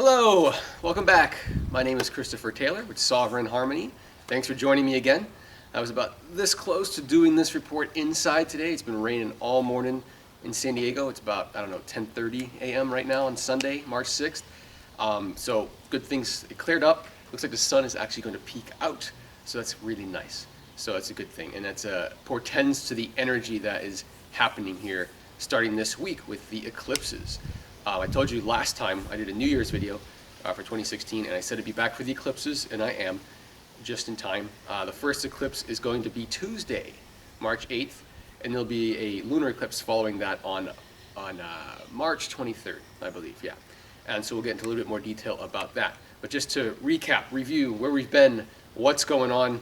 Hello, welcome back. My name is Christopher Taylor with Sovereign Harmony. Thanks for joining me again. I was about this close to doing this report inside today. It's been raining all morning in San Diego. It's about, 10:30 a.m. right now on Sunday, March 6th. So good things, it cleared up. Looks like the sun is actually going to peek out. So that's really nice. So that's a good thing. And that's portends to the energy that is happening here starting this week with the eclipses. I told you last time I did a New Year's video for 2016, and I said I'd be back for the eclipses, and I am, just in time. The first eclipse is going to be Tuesday, March 8th, and there'll be a lunar eclipse following that on March 23rd, I believe, yeah. And so we'll get into a little bit more detail about that. But just to recap, review where we've been, what's going on,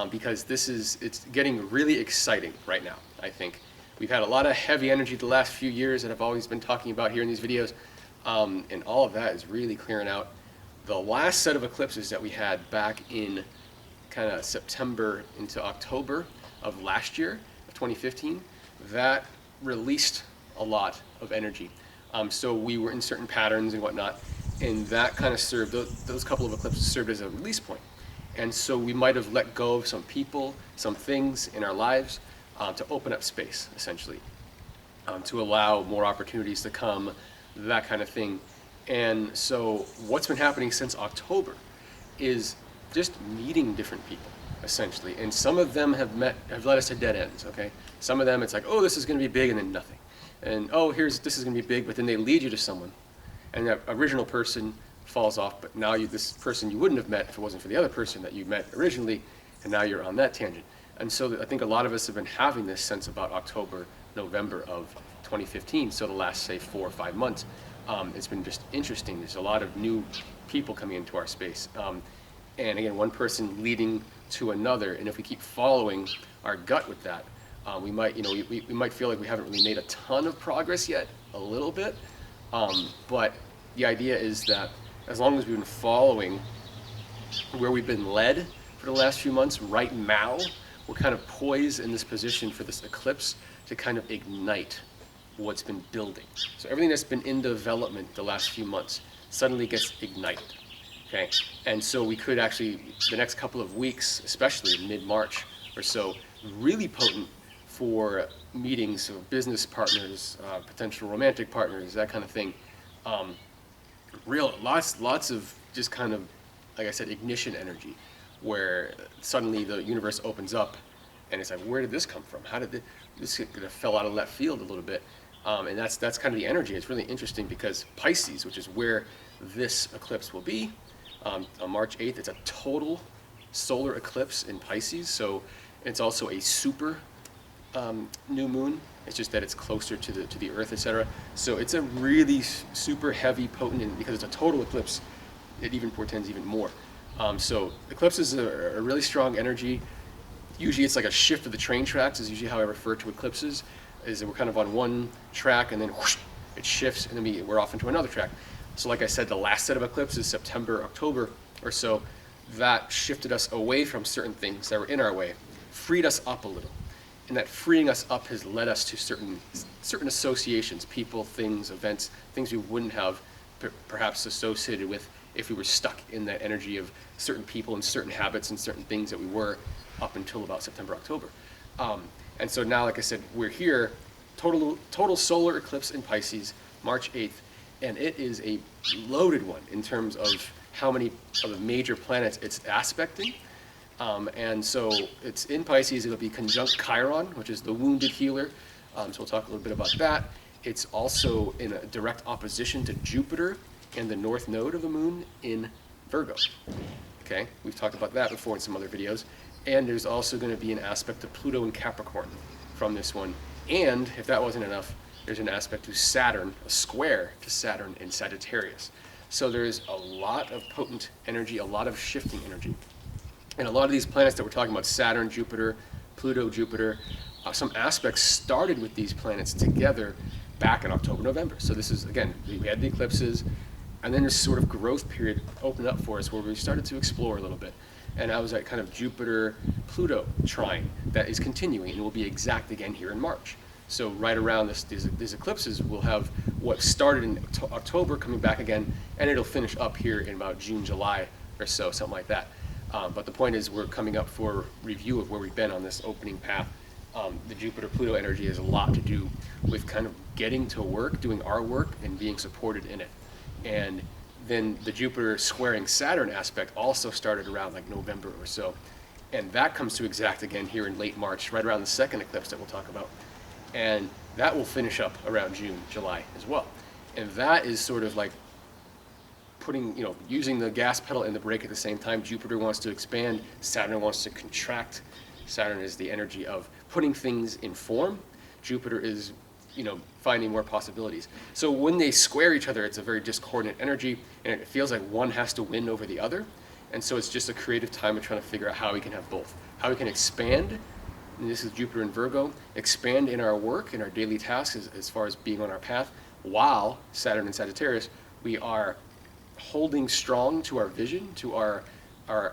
because it's getting really exciting right now, I think. We've had a lot of heavy energy the last few years that I've always been talking about here in these videos, and all of that is really clearing out. The last set of eclipses that we had back in kind of September into October of last year, of 2015, that released a lot of energy. So we were in certain patterns and whatnot, and that kind of served, those couple of eclipses served as a release point. And so we might have let go of some people, some things in our lives, to open up space, essentially, to allow more opportunities to come, that kind of thing. And so what's been happening since October is just meeting different people, essentially. And some of them have led us to dead ends, okay? Some of them, it's like, oh, this is going to be big, and then nothing. And, oh, this is going to be big, but then they lead you to someone. And that original person falls off, but now this person you wouldn't have met if it wasn't for the other person that you met originally, and now you're on that tangent. And so I think a lot of us have been having this since about October, November of 2015. So the last, say, 4 or 5 months, it's been just interesting. There's a lot of new people coming into our space. And again, one person leading to another. And if we keep following our gut with that, we might, we might feel like we haven't really made a ton of progress yet, a little bit. But the idea is that as long as we've been following where we've been led for the last few months, right now, we're kind of poised in this position for this eclipse to kind of ignite what's been building. So everything that's been in development the last few months suddenly gets ignited, okay? And so we could actually, the next couple of weeks, especially mid-March or so, really potent for meetings of business partners, potential romantic partners, that kind of thing. Lots of just kind of, like I said, ignition energy, where suddenly the universe opens up and it's like, where did this come from? How did this kind of fell out of left field a little bit? And that's kind of the energy. It's really interesting because Pisces, which is where this eclipse will be, on March 8th, it's a total solar eclipse in Pisces. So it's also a super new moon. It's just that it's closer to the Earth, etc. So it's a really super heavy, potent, and because it's a total eclipse, it even portends even more. So eclipses are a really strong energy. Usually it's like a shift of the train tracks is usually how I refer to eclipses, is that we're kind of on one track and then whoosh, it shifts and then we're off into another track. So like I said, the last set of eclipses, September, October or so, that shifted us away from certain things that were in our way, freed us up a little. And that freeing us up has led us to certain associations, people, things, events, things we wouldn't have perhaps associated with if we were stuck in that energy of certain people and certain habits and certain things that we were up until about September, October. And so now, like I said, we're here, total solar eclipse in Pisces, March 8th, and it is a loaded one in terms of how many of the major planets it's aspecting. And so it's in Pisces, it'll be conjunct Chiron, which is the wounded healer. So we'll talk a little bit about that. It's also in a direct opposition to Jupiter and the north node of the moon in Virgo. Okay, we've talked about that before in some other videos. And there's also going to be an aspect to Pluto and Capricorn from this one. And if that wasn't enough, there's an aspect to Saturn, a square to Saturn in Sagittarius. So there's a lot of potent energy, a lot of shifting energy. And a lot of these planets that we're talking about, Saturn, Jupiter, Pluto, Jupiter, some aspects started with these planets together back in October, November. So this is, again, we had the eclipses, and then this sort of growth period opened up for us where we started to explore a little bit. And I was at kind of Jupiter-Pluto trine that is continuing and will be exact again here in March. So right around these eclipses, we'll have what started in October coming back again, and it'll finish up here in about June, July or so, something like that. But the point is we're coming up for review of where we've been on this opening path. The Jupiter-Pluto energy has a lot to do with kind of getting to work, doing our work, and being supported in it. And then the Jupiter squaring Saturn aspect also started around like November or so. And that comes to exact again here in late March, right around the second eclipse that we'll talk about. And that will finish up around June, July as well. And that is sort of like putting, using the gas pedal and the brake at the same time. Jupiter wants to expand, Saturn wants to contract. Saturn is the energy of putting things in form. Jupiter is, finding more possibilities. So when they square each other, it's a very discordant energy, and it feels like one has to win over the other. And so it's just a creative time of trying to figure out how we can have both. How we can expand, and this is Jupiter and Virgo, expand in our work, in our daily tasks as far as being on our path, while Saturn and Sagittarius, we are holding strong to our vision, to our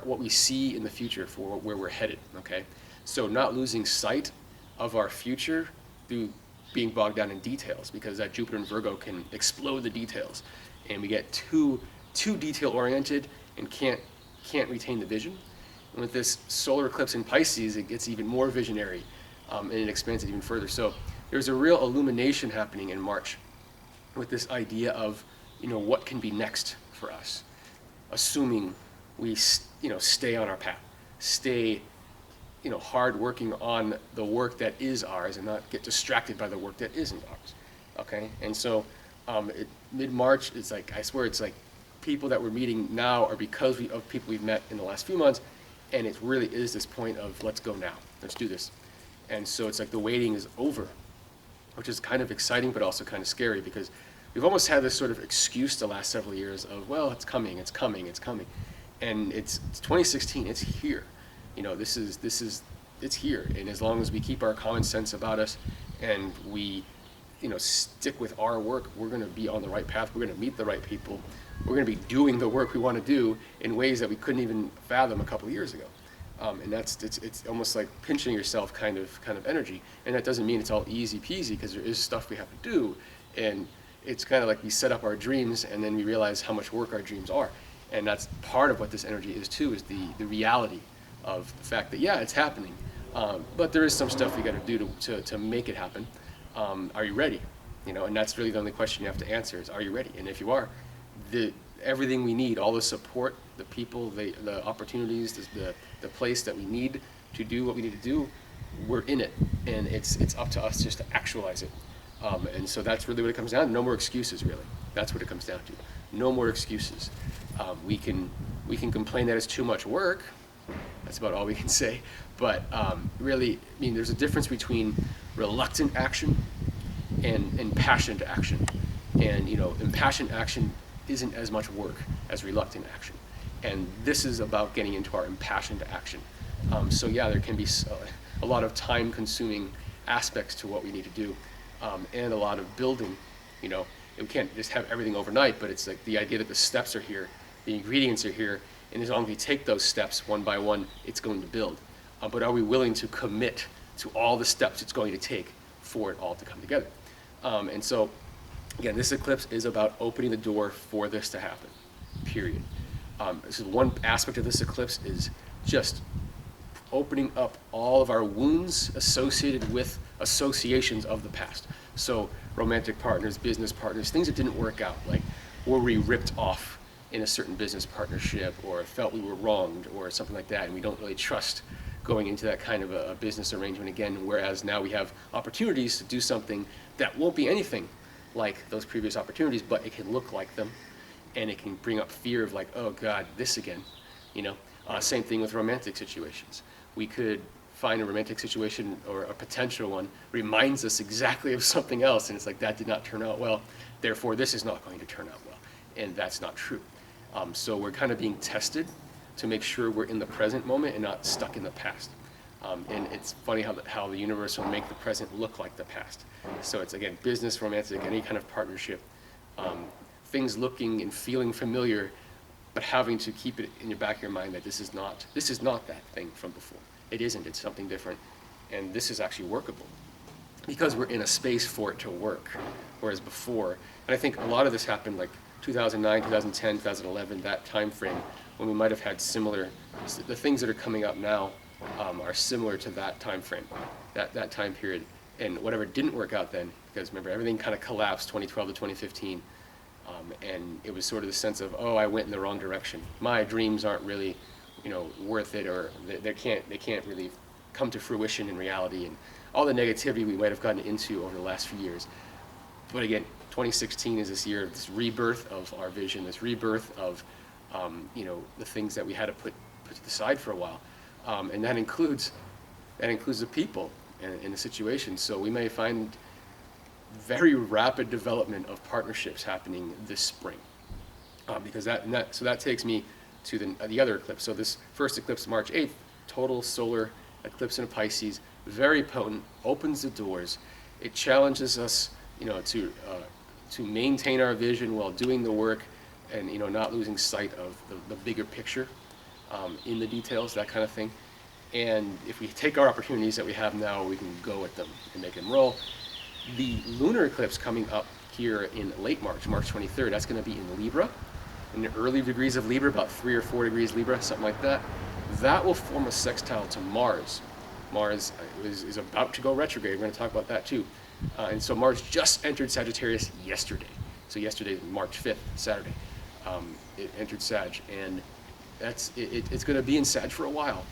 what we see in the future for where we're headed, okay? So not losing sight of our future through being bogged down in details, because that Jupiter and Virgo can explode the details, and we get too detail oriented and can't retain the vision. And with this solar eclipse in Pisces, it gets even more visionary, and it expands it even further. So there's a real illumination happening in March with this idea of, what can be next for us, assuming we, stay on our path, stay, hard working on the work that is ours and not get distracted by the work that isn't ours, okay? And so mid-March, it's like, I swear it's like people that we're meeting now are because of people we've met in the last few months, and it really is this point of let's go now, let's do this. And so it's like the waiting is over, which is kind of exciting but also kind of scary, because we've almost had this sort of excuse the last several years of, well, it's coming, it's coming, it's coming. And it's 2016, it's here. It's here. And as long as we keep our common sense about us and we, stick with our work, we're gonna be on the right path, we're gonna meet the right people, we're gonna be doing the work we wanna do in ways that we couldn't even fathom a couple of years ago. And it's almost like pinching yourself kind of energy. And that doesn't mean it's all easy peasy, because there is stuff we have to do. And it's kind of like we set up our dreams and then we realize how much work our dreams are. And that's part of what this energy is too, is the reality of the fact that, yeah, it's happening. But there is some stuff we got to do to make it happen. Are you ready? And that's really the only question you have to answer is, are you ready? And if you are, everything we need, all the support, the people, the opportunities, the place that we need to do what we need to do, we're in it. And it's up to us just to actualize it. And so that's really what it comes down to. No more excuses, really. That's what it comes down to. No more excuses. We can complain that it's too much work. That's about all we can say. But really, there's a difference between reluctant action and impassioned action. And impassioned action isn't as much work as reluctant action. And this is about getting into our impassioned action. So yeah, there can be a lot of time-consuming aspects to what we need to do, and a lot of building. We can't just have everything overnight, but it's like the idea that the steps are here, the ingredients are here, and as long as we take those steps one by one, it's going to build. But are we willing to commit to all the steps it's going to take for it all to come together? And so, again, this eclipse is about opening the door for this to happen, period. This is one aspect of this eclipse, is just opening up all of our wounds associated with associations of the past. So romantic partners, business partners, things that didn't work out, like were we ripped off in a certain business partnership, or felt we were wronged, or something like that, and we don't really trust going into that kind of a business arrangement again, whereas now we have opportunities to do something that won't be anything like those previous opportunities, but it can look like them, and it can bring up fear of like, oh God, this again, Same thing with romantic situations. We could find a romantic situation, or a potential one, reminds us exactly of something else, and it's like, that did not turn out well, therefore this is not going to turn out well, and that's not true. So we're kind of being tested to make sure we're in the present moment and not stuck in the past. And it's funny how the universe will make the present look like the past. So it's, again, business, romantic, any kind of partnership, things looking and feeling familiar, but having to keep it in your back of your mind that this is not that thing from before. It isn't, it's something different, and this is actually workable. because we're in a space for it to work, whereas before, and I think a lot of this happened like 2009, 2010, 2011, that time frame, when we might have had similar, the things that are coming up now are similar to that time frame, that time period, and whatever didn't work out then, because remember, everything kind of collapsed 2012 to 2015, and it was sort of the sense of, oh, I went in the wrong direction. My dreams aren't really, worth it, or they can't really come to fruition in reality, and all the negativity we might have gotten into over the last few years. But again, 2016 is this year of this rebirth of our vision, this rebirth of, the things that we had to put to the side for a while, and that includes the people and the situation. So we may find very rapid development of partnerships happening this spring, because that takes me to the other eclipse. So this first eclipse, March 8th, total solar eclipse in a Pisces, very potent, opens the doors. It challenges us, to maintain our vision while doing the work, and not losing sight of the bigger picture in the details, that kind of thing. And if we take our opportunities that we have now, we can go at them and make them roll. The lunar eclipse coming up here in late March, March 23rd, that's going to be in Libra, in the early degrees of Libra, about 3 or 4 degrees Libra, something like that. That will form a sextile to Mars. Mars is about to go retrograde. We're going to talk about that too. And so Mars just entered Sagittarius yesterday. So yesterday, March 5th, Saturday, it entered Sag, and it's going to be in Sag for a while.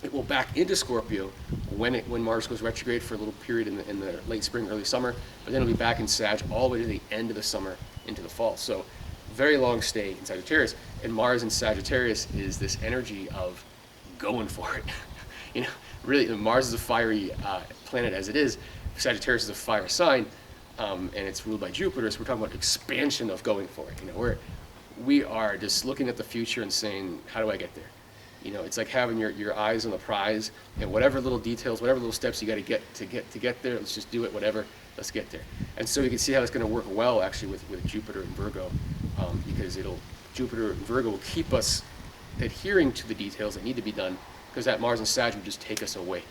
It will back into Scorpio when Mars goes retrograde for a little period in the late spring, early summer, but then it'll be back in Sag all the way to the end of the summer into the fall. So very long stay in Sagittarius, and Mars in Sagittarius is this energy of going for it. Really, Mars is a fiery planet as it is. Sagittarius is a fire sign, and it's ruled by Jupiter, so we're talking about expansion of going for it. We are just looking at the future and saying, how do I get there? It's like having your eyes on the prize, and whatever little details, whatever little steps you got to get there, let's just do it, whatever, let's get there. And so you can see how it's going to work well actually with Jupiter and Virgo, because Jupiter and Virgo will keep us adhering to the details that need to be done, because that Mars and Sag would just take us away.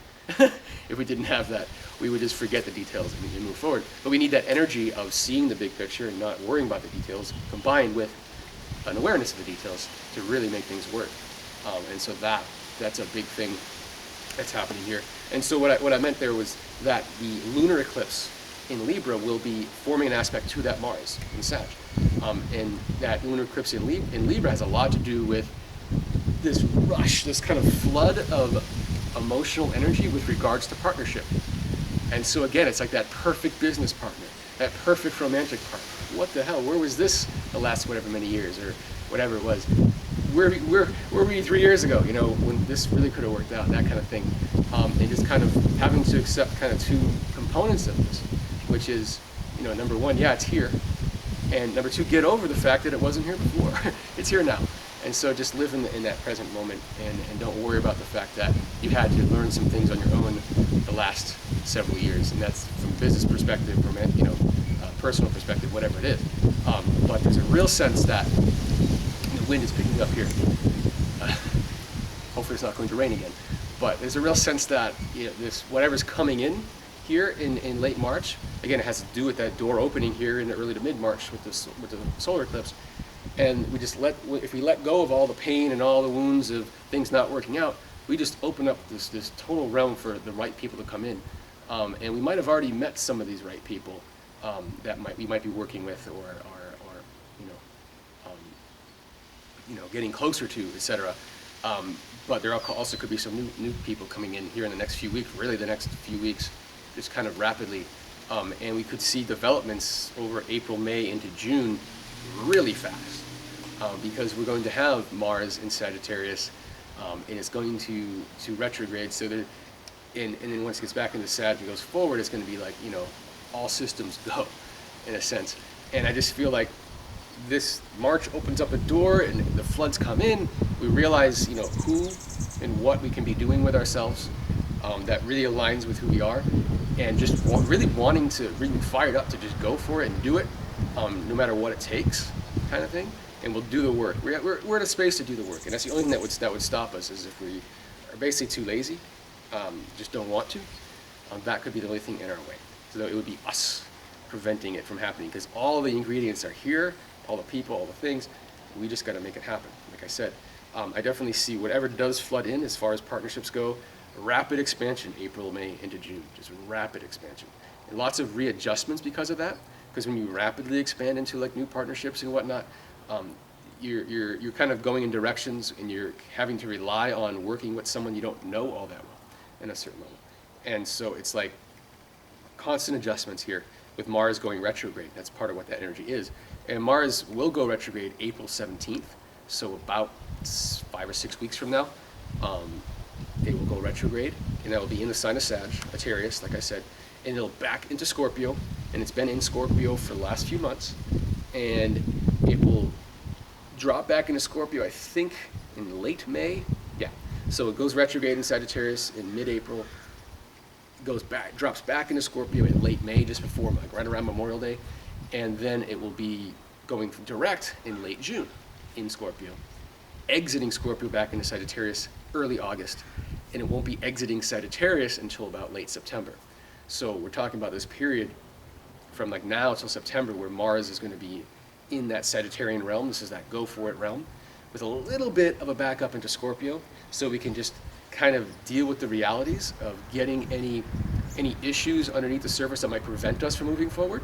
If we didn't have that, we would just forget the details and move forward. But we need that energy of seeing the big picture and not worrying about the details, combined with an awareness of the details to really make things work. And so that's a big thing that's happening here. And so what I meant there was that the lunar eclipse in Libra will be forming an aspect to that Mars in Sag. And that lunar eclipse in Libra has a lot to do with this rush, this kind of flood of emotional energy with regards to partnership. And so again, it's like that perfect business partner, that perfect romantic partner. What the hell? Where was this the last whatever many years, or whatever it was? Where were we 3 years ago? When this really could have worked out, that kind of thing. And just kind of having to accept kind of two components of this, which is, number one, yeah, it's here, and number two, get over the fact that it wasn't here before. It's here now. And so just live in that present moment, and don't worry about the fact that you had to learn some things on your own the last several years, and that's from a business perspective, from personal perspective, whatever it is. But there's a real sense that the wind is picking up here. Hopefully it's not going to rain again. But there's a real sense that this whatever's coming in here in late March, again, it has to do with that door opening here in the early to mid-March with the solar eclipse. And we just if we let go of all the pain and all the wounds of things not working out, we just open up this total realm for the right people to come in. And we might have already met some of these right people that we might be working with, or getting closer to, etc. But there also could be some new people coming in here in the next few weeks, really the next few weeks, just kind of rapidly. And we could see developments over April, May into June really fast, because we're going to have Mars in Sagittarius, and it's going to retrograde. So and then once it gets back into Sag and goes forward, it's going to be like, all systems go, in a sense. And I just feel like this March opens up a door, and the floods come in. We realize, who and what we can be doing with ourselves that really aligns with who we are, and just really wanting to, really fired up to just go for it and do it, no matter what it takes, kind of thing. And we'll do the work. We're in a space to do the work, and that's the only thing that would stop us, is if we are basically too lazy, just don't want to. That could be the only thing in our way. So it would be us preventing it from happening, because all the ingredients are here, all the people, all the things. We just got to make it happen. Like I said, I definitely see whatever does flood in as far as partnerships go, rapid expansion, April, May into June, just rapid expansion. And lots of readjustments because of that, because when you rapidly expand into like new partnerships and whatnot, you're kind of going in directions, and you're having to rely on working with someone you don't know all that well in a certain level. And so it's like constant adjustments here with Mars going retrograde. That's part of what that energy is. And Mars will go retrograde April 17th, so about 5 or 6 weeks from now, it will go retrograde, and that will be in the sign of Sagittarius, like I said, and it'll back into Scorpio, and it's been in Scorpio for the last few months, and it will drop back into Scorpio, I think, in late May. Yeah, so it goes retrograde in Sagittarius in mid-April, goes back, drops back into Scorpio in late May, just before, like right around Memorial Day, and then it will be going direct in late June in Scorpio, exiting Scorpio back into Sagittarius early August, and it won't be exiting Sagittarius until about late September. So we're talking about this period from like now till September where Mars is going to be in that Sagittarian realm. This is that go for it realm, with a little bit of a backup into Scorpio, so we can just kind of deal with the realities of getting any issues underneath the surface that might prevent us from moving forward.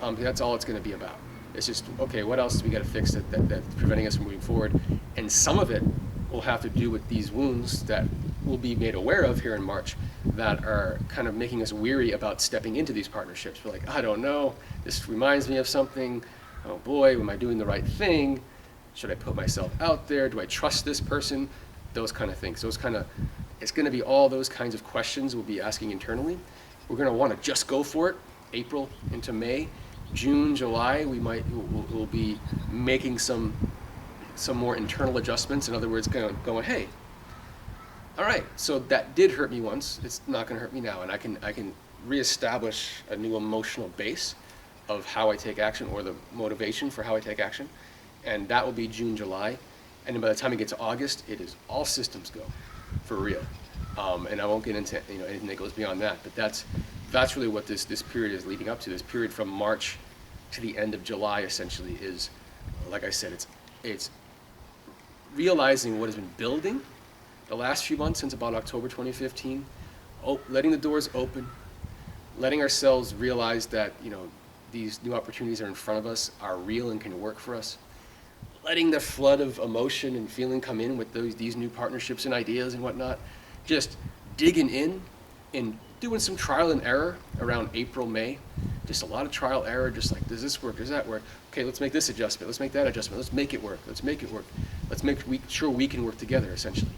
That's all it's going to be about. It's just, okay, what else do we got to fix that's preventing us from moving forward? And some of it will have to do with these wounds that we'll be made aware of here in March, that are kind of making us weary about stepping into these partnerships. We're like, I don't know, this reminds me of something. Oh boy, am I doing the right thing? Should I put myself out there? Do I trust this person? Those kind of things. It's going to be all those kinds of questions we'll be asking internally. We're going to want to just go for it, April into May. June, July, we'll be making some more internal adjustments. In other words, going, hey, all right, so that did hurt me once. It's not going to hurt me now, and I can reestablish a new emotional base of how I take action, or the motivation for how I take action, and that will be June, July, and then by the time we get to August, it is all systems go, for real. And I won't get into anything that goes beyond that, but that's really what this period is leading up to. This period from March to the end of July essentially is, like I said, it's realizing what has been building the last few months since about October 2015, letting the doors open, letting ourselves realize that these new opportunities are in front of us, are real and can work for us, letting the flood of emotion and feeling come in with these new partnerships and ideas and whatnot, just digging in and doing some trial and error around April, May. Just a lot of trial error, just like, does this work, does that work? Okay, let's make this adjustment, let's make that adjustment, let's make it work, let's make sure we can work together, essentially.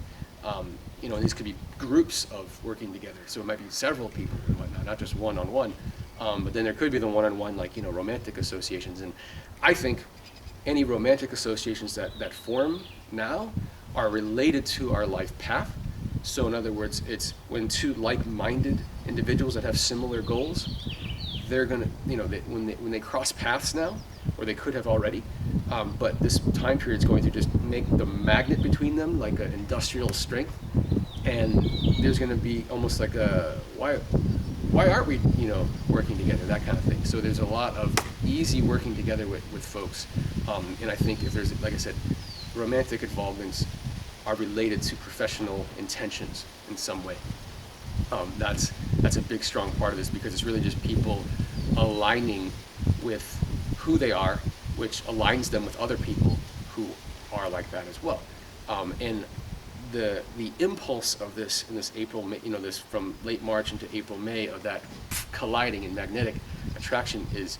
These could be groups of working together, so it might be several people and whatnot, not just one-on-one. But then there could be the one-on-one, like, romantic associations. And I think any romantic associations that form now are related to our life path. So in other words, it's when two like-minded individuals that have similar goals, they're gonna, when they cross paths now, or they could have already, but this time period is going to just make the magnet between them like an industrial strength, and there's going to be almost like a why aren't we working together, that kind of thing. So there's a lot of easy working together with folks, and I think if there's, like I said, romantic involvements are related to professional intentions in some way. That's a big strong part of this, because it's really just people aligning with who they are, which aligns them with other people who are like that as well. And the impulse of this in this April, this from late March into April, May, of that colliding and magnetic attraction is,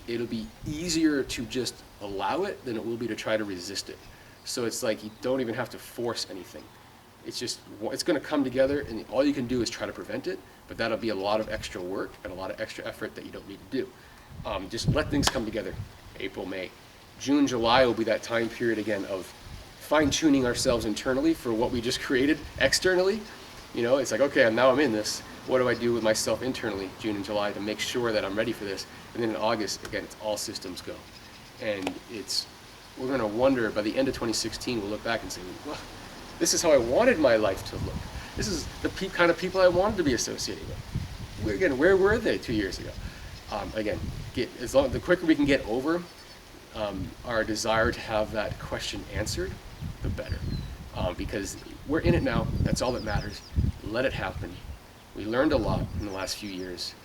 it'll be easier to just allow it than it will be to try to resist it. So it's like you don't even have to force anything. It's going to come together, and all you can do is try to prevent it, but that'll be a lot of extra work and a lot of extra effort that you don't need to do. Just let things come together. April, May. June, July will be that time period again of fine-tuning ourselves internally for what we just created externally. It's like, okay, now I'm in this. What do I do with myself internally, June and July, to make sure that I'm ready for this? And then in August, again, it's all systems go. And we're going to wonder, by the end of 2016, we'll look back and say, well, this is how I wanted my life to look. This is the kind of people I wanted to be associated with. where were they 2 years ago? Again, the quicker we can get over our desire to have that question answered, the better. Because we're in it now. That's all that matters. Let it happen. We learned a lot in the last few years,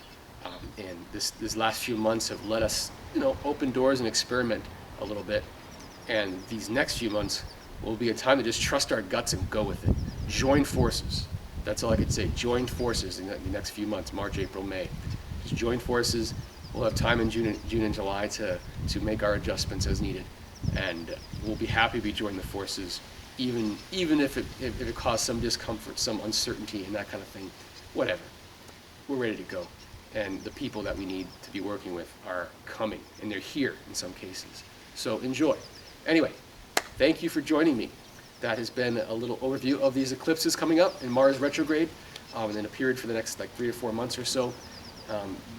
and this last few months have let us, open doors and experiment a little bit. And these next few months will be a time to just trust our guts and go with it. Join forces. That's all I could say. Join forces in the next few months, March, April, May. Just join forces. We'll have time in June and July to make our adjustments as needed. And we'll be happy to join the forces, even if it caused some discomfort, some uncertainty, and that kind of thing. Whatever. We're ready to go. And the people that we need to be working with are coming, and they're here in some cases. So enjoy. Anyway, thank you for joining me. That has been a little overview of these eclipses coming up in Mars retrograde, and then a period for the next 3 or 4 months or so.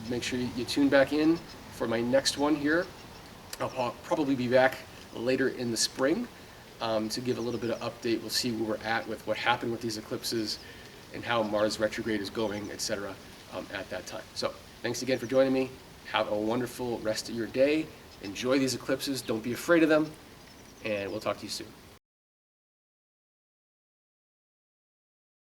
Make sure you tune back in for my next one here. I'll probably be back later in the spring to give a little bit of update. We'll see where we're at with what happened with these eclipses and how Mars retrograde is going, etc. At that time. So thanks again for joining me. Have a wonderful rest of your day. Enjoy these eclipses. Don't be afraid of them. And we'll talk to you soon.